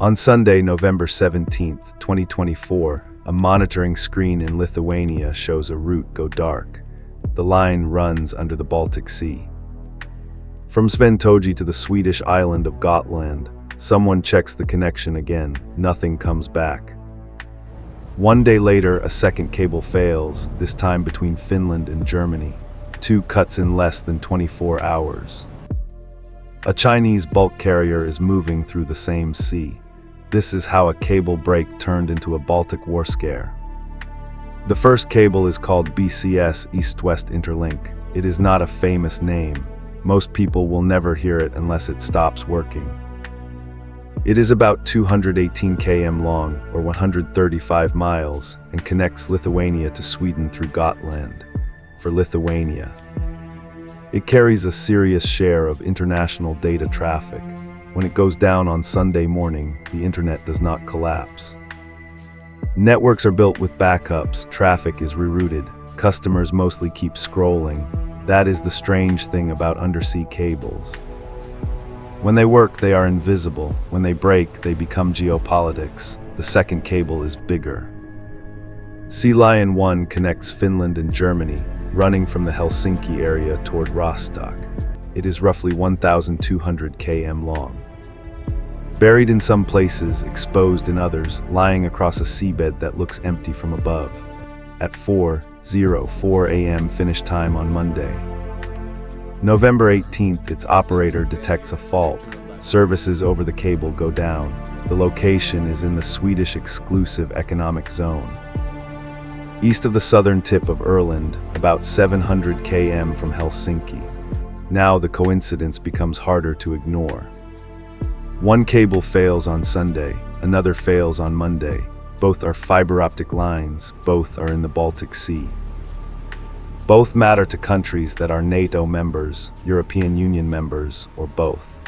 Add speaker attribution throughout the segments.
Speaker 1: On Sunday, November 17, 2024, a monitoring screen in Lithuania shows a route go dark. The line runs under the Baltic Sea. From Sventoji to the Swedish island of Gotland, someone checks the connection again. Nothing comes back. One day later, a second cable fails, this time between Finland and Germany. 2 cuts in less than 24 hours. A Chinese bulk carrier is moving through the same sea. This is how a cable break turned into a Baltic war scare. The first cable is called BCS, East-West Interlink. It is not a famous name. Most people will never hear it unless it stops working. It is about 218 km long, or 135 miles, and connects Lithuania to Sweden through Gotland. For Lithuania, it carries a serious share of international data traffic. When it goes down on Sunday morning, the internet does not collapse. Networks are built with backups, traffic is rerouted, customers mostly keep scrolling. That is the strange thing about undersea cables. When they work, they are invisible. When they break, they become geopolitics. The second cable is bigger. Sea Lion 1 connects Finland and Germany, running from the Helsinki area toward Rostock. It is roughly 1,200 km long. Buried in some places, exposed in others, lying across a seabed that looks empty from above. At 4:04 a.m. finish time on Monday, November 18th, its operator detects a fault. Services over the cable go down. The location is in the Swedish exclusive economic zone, east of the southern tip of Öland, about 700 km from Helsinki. Now the coincidence becomes harder to ignore. One cable fails on Sunday, another fails on Monday. Both are fiber-optic lines, both are in the Baltic Sea. Both matter to countries that are NATO members, European Union members, or both.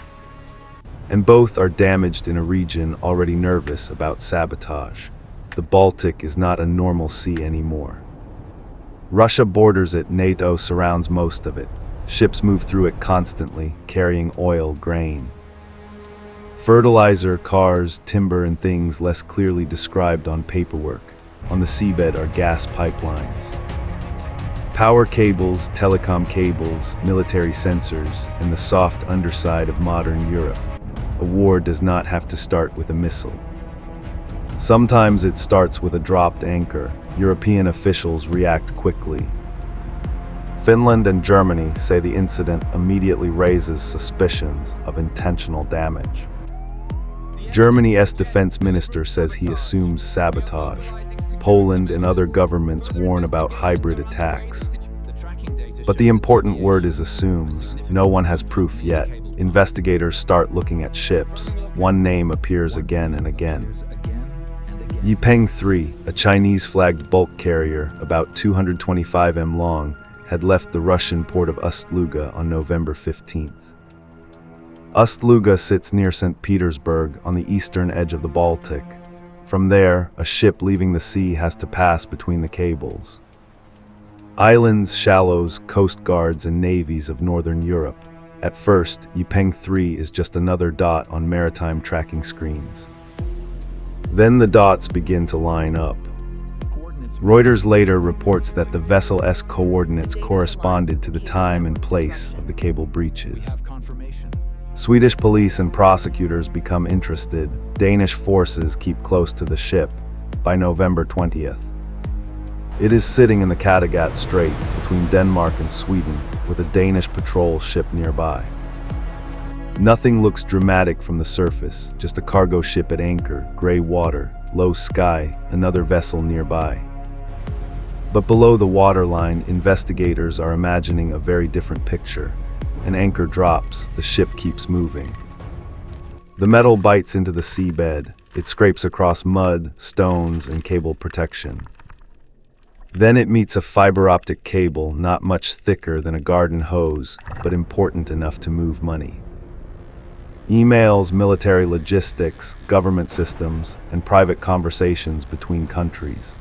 Speaker 1: And both are damaged in a region already nervous about sabotage. The Baltic is not a normal sea anymore. Russia borders it, NATO surrounds most of it. Ships move through it constantly, carrying oil, grain, fertilizer, cars, timber, and things less clearly described on paperwork. On the seabed are gas pipelines, power cables, telecom cables, military sensors, and the soft underside of modern Europe. A war does not have to start with a missile. Sometimes it starts with a dropped anchor. European officials react quickly. Finland and Germany say the incident immediately raises suspicions of intentional damage. Germany's defense minister says he assumes sabotage. Poland and other governments warn about hybrid attacks. But the important word is assumes. No one has proof yet. Investigators start looking at ships. One name appears again and again. Yi Peng 3, a Chinese-flagged bulk carrier about 225 m long, had left the Russian port of Ust-Luga on November 15th. Ust-Luga sits near St. Petersburg on the eastern edge of the Baltic. From there, a ship leaving the sea has to pass between the cables. Islands, shallows, coast guards, and navies of northern Europe. At first, Yi Peng 3 is just another dot on maritime tracking screens. Then the dots begin to line up. Reuters later reports that the vessel's coordinates corresponded to the time and place of the cable breaches. Swedish police and prosecutors become interested. Danish forces keep close to the ship. By November 20th, it is sitting in the Kattegat Strait between Denmark and Sweden, with a Danish patrol ship nearby. Nothing looks dramatic from the surface, just a cargo ship at anchor, gray water, low sky, another vessel nearby. But below the waterline, investigators are imagining a very different picture. An anchor drops, the ship keeps moving. The metal bites into the seabed. It scrapes across mud, stones, and cable protection. Then it meets a fiber-optic cable, not much thicker than a garden hose, but important enough to move money. Emails, military logistics, government systems, and private conversations between countries.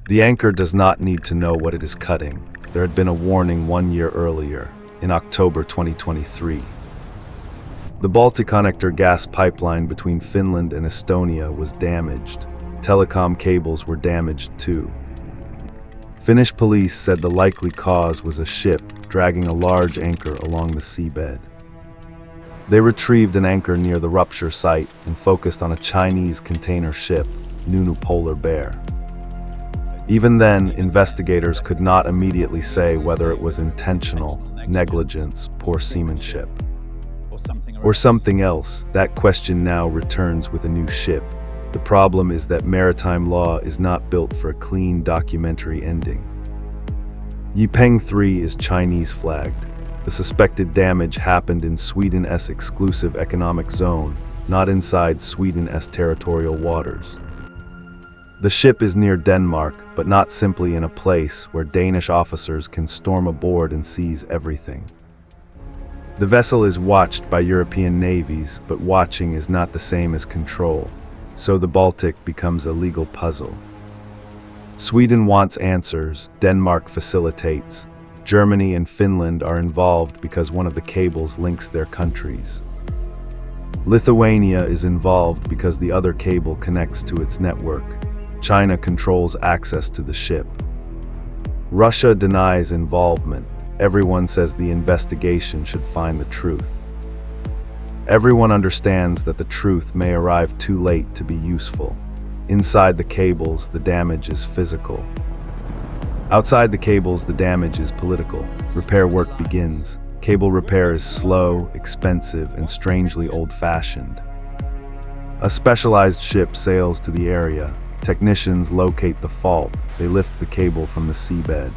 Speaker 1: The anchor does not need to know what it is cutting. There had been a warning 1 year earlier, in October 2023. The Baltic connector gas pipeline between Finland and Estonia was damaged. Telecom cables were damaged too. Finnish police said the likely cause was a ship dragging a large anchor along the seabed. They retrieved an anchor near the rupture site and focused on a Chinese container ship, Nunu Polar Bear. Even then, investigators could not immediately say whether it was intentional, negligence, poor seamanship, or something else. That question now returns with a new ship. The problem is that maritime law is not built for a clean documentary ending. Yi Peng 3 is Chinese flagged. The suspected damage happened in Sweden's exclusive economic zone, not inside Sweden's territorial waters. The ship is near Denmark, but not simply in a place where Danish officers can storm aboard and seize everything. The vessel is watched by European navies, but watching is not the same as control, so the Baltic becomes a legal puzzle. Sweden wants answers, Denmark facilitates. Germany and Finland are involved because one of the cables links their countries. Lithuania is involved because the other cable connects to its network. China controls access to the ship. Russia denies involvement. Everyone says the investigation should find the truth. Everyone understands that the truth may arrive too late to be useful. Inside the cables, the damage is physical. Outside the cables, the damage is political. Repair work begins. Cable repair is slow, expensive, and strangely old-fashioned. A specialized ship sails to the area. Technicians locate the fault. They lift the cable from the seabed.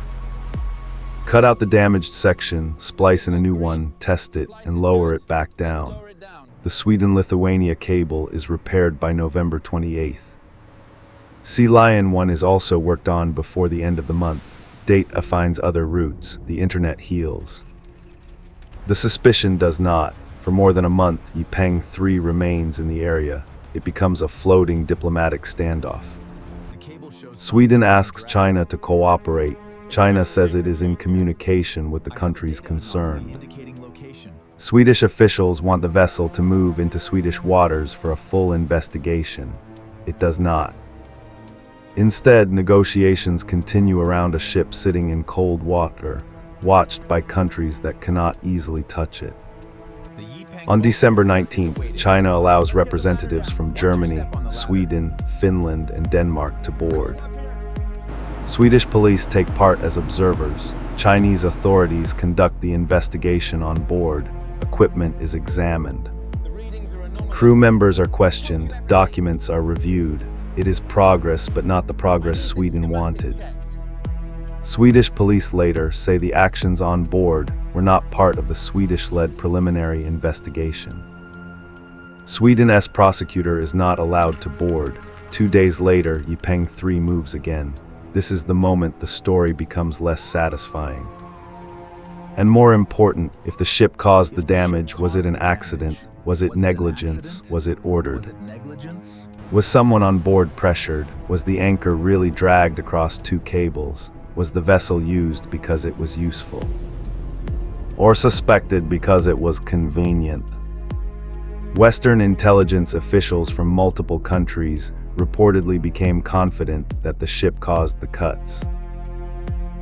Speaker 1: Cut out the damaged section, splice in a new one, test it, and lower it back down. The Sweden-Lithuania cable is repaired by November 28th. Sea Lion 1 is also worked on before the end of the month. Data finds other routes. The internet heals. The suspicion does not. For more than a month, Yi Peng 3 remains in the area. It becomes a floating diplomatic standoff. Sweden asks China to cooperate. China says it is in communication with the countries concerned. Swedish officials want the vessel to move into Swedish waters for a full investigation. It does not. Instead, negotiations continue around a ship sitting in cold water, watched by countries that cannot easily touch it. On December 19th, China allows representatives from Germany, Sweden, Finland, and Denmark to board. Swedish police take part as observers. Chinese authorities conduct the investigation on board. Equipment is examined. Crew members are questioned. Documents are reviewed. It is progress, but not the progress Sweden wanted. Swedish police later say the actions on board were not part of the Swedish-led preliminary investigation. Sweden's prosecutor is not allowed to board. 2 days later, Yi Peng 3 moves again. This is the moment the story becomes less satisfying. And more important, if the ship caused the damage, was it an accident? Was it negligence? Was it ordered? Was someone on board pressured? Was the anchor really dragged across 2 cables? Was the vessel used because it was useful? Or suspected because it was convenient? Western intelligence officials from multiple countries reportedly became confident that the ship caused the cuts.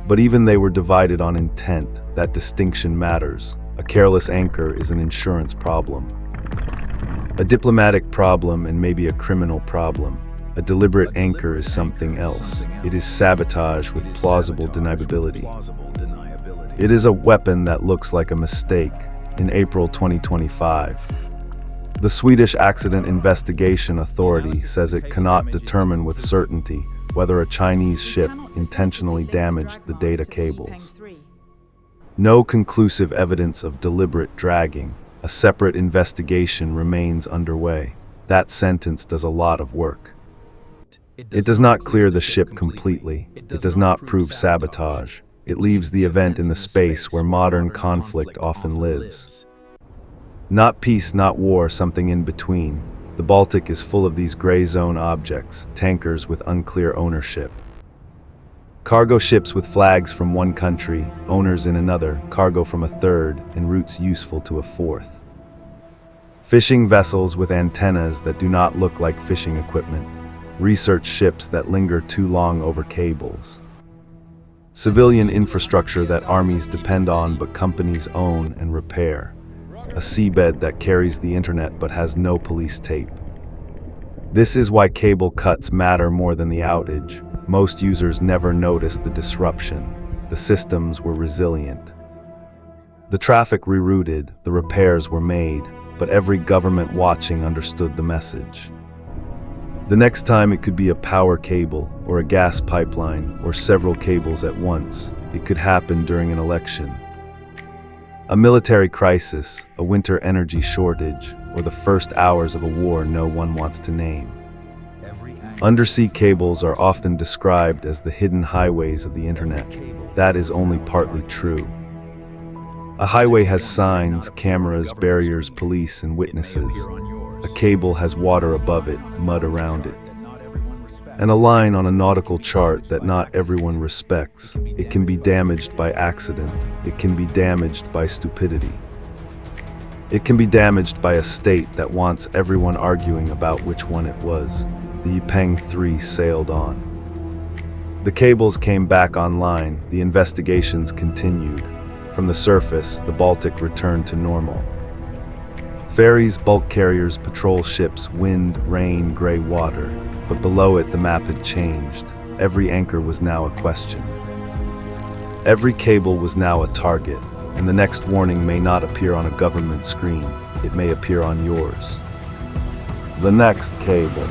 Speaker 1: But even they were divided on intent. That distinction matters. A careless anchor is an insurance problem. A diplomatic problem and maybe a criminal problem. A deliberate anchor is something else. It is sabotage with plausible deniability. It is a weapon that looks like a mistake. In April 2025, the Swedish Accident Investigation Authority says it cannot determine with certainty whether a Chinese ship intentionally damaged the data cables. No conclusive evidence of deliberate dragging. A separate investigation remains underway. That sentence does a lot of work. It does not clear the ship completely. It does not prove sabotage. It leaves the event in the space where modern conflict often lives. Not peace, not war, something in between. The Baltic is full of these gray zone objects, tankers with unclear ownership. Cargo ships with flags from one country, owners in another, cargo from a third, and routes useful to a fourth. Fishing vessels with antennas that do not look like fishing equipment. Research ships that linger too long over cables. Civilian infrastructure that armies depend on but companies own and repair. A seabed that carries the internet but has no police tape. This is why cable cuts matter more than the outage. Most users never noticed the disruption. The systems were resilient. The traffic rerouted, the repairs were made, but every government watching understood the message. The next time it could be a power cable, or a gas pipeline, or several cables at once. It could happen during an election. A military crisis, a winter energy shortage, or the first hours of a war no one wants to name. Undersea cables are often described as the hidden highways of the internet. That is only partly true. A highway has signs, cameras, barriers, police, and witnesses. A cable has water above it, mud around it, and a line on a nautical chart that not everyone respects. It can be damaged by accident. It can be damaged by stupidity. It can be damaged by a state that wants everyone arguing about which one it was. The Yi Peng 3 sailed on. The cables came back online. The investigations continued. From the surface, the Baltic returned to normal. Ferries, bulk carriers, patrol ships, wind, rain, gray water. But below it, the map had changed. Every anchor was now a question. Every cable was now a target, and the next warning may not appear on a government screen. It may appear on yours. The next cable.